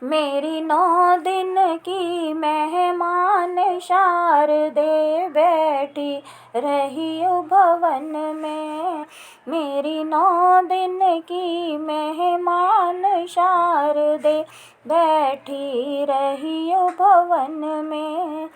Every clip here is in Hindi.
मेरी 9 दिन की मेहमान शारदे बैठी रही भवन में। मेरी 9 दिन की मेहमान शारदे बैठी रही भवन में।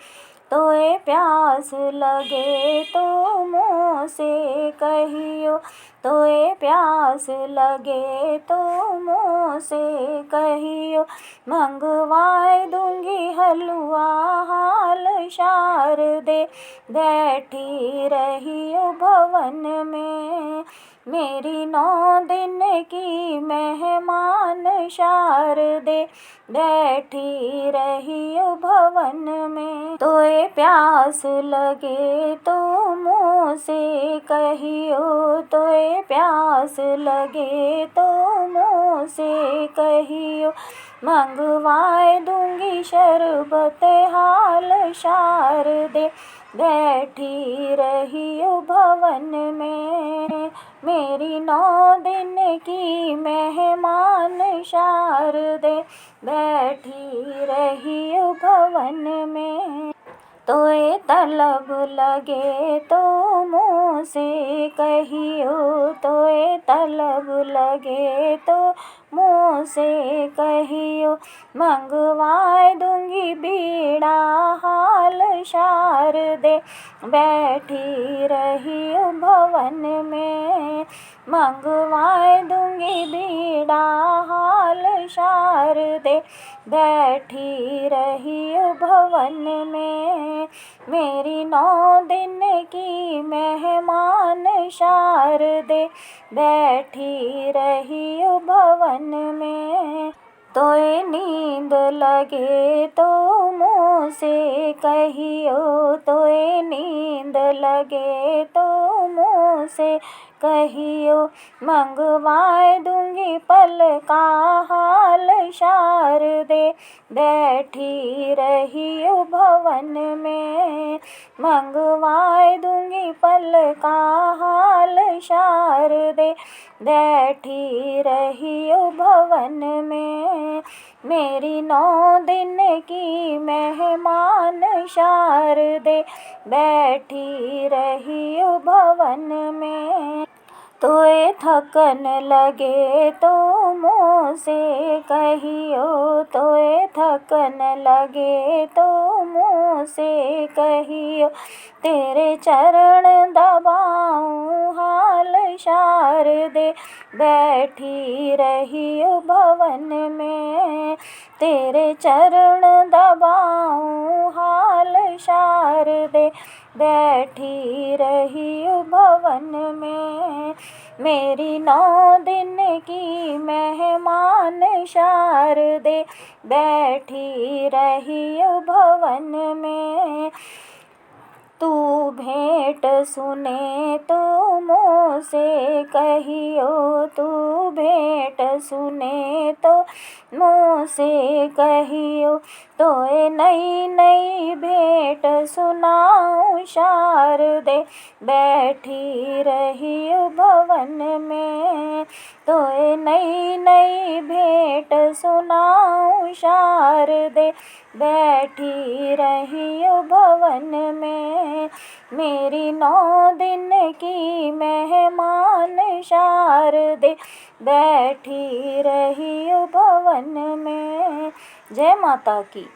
तोए प्यास लगे तो मुँह से कहियो, तोए प्यास लगे तो मुँह से कहियो, मंगवाए दूंगी हलवा हाल शारदे बैठी रही भवन में। मेरी 9 दिन की मेहमान शारदे बैठी रही भवन में। तोए प्यास लगे तो मुँह से कहियो, तोए प्यास लगे तो मुँह से कहियो, मंगवाए दूंगी शरबत हाल शारदे बैठी रही भवन में। मेरी 9 दिन की मेहमान शारदे बैठी रही भवन में। तोए तलब लगे तो मुँह से कहियो, तोए तलब लगे तो मुँह से कहियो, मंगवाए दूंगी बीड़ा हाल शारदे बैठी रही भवन में। मंगवाए दूंगी बीड़ा हाल शारदे बैठी रही भवन में। मेरी 9 दिन की मेहमान शारदे बैठी रही भवन में। तोए नींद लगे तो मुँह से कहियो, तोए नींद लगे तो मुँह से कहियो, मंगवाए दूंगी पल का हाल शारदे बैठी रही भवन में। मंगवाए दूंगी पल का हाल शारदे बैठी रही भवन में। मेरी 9 दिन की मेहमान शारदे बैठी रही भवन में। तोए थकन लगे तो मुँह से कहियो, तोए थकन लगे तो मुँह से कहियो, तेरे चरण दबाऊं हाल शारदे बैठी रही भवन में। तेरे चरण दबाऊं हाल शारदे बैठी रही भवन में। मेरी 9 दिन की मेहमान शारदे बैठी रही भवन में। तू भेंट सुने तो मुँह से कहियो, तू भेंट सुने तो मुँह से कहियो, तोए नई नई भेंट सुनाऊं शारदे बैठी रही भवन में। तोए नई नई भेंट सुनाऊं शारदे बैठी रही भवन में। मेरी 9 दिन की मेहमान शारदे बैठी रही भवन में। जय माता की।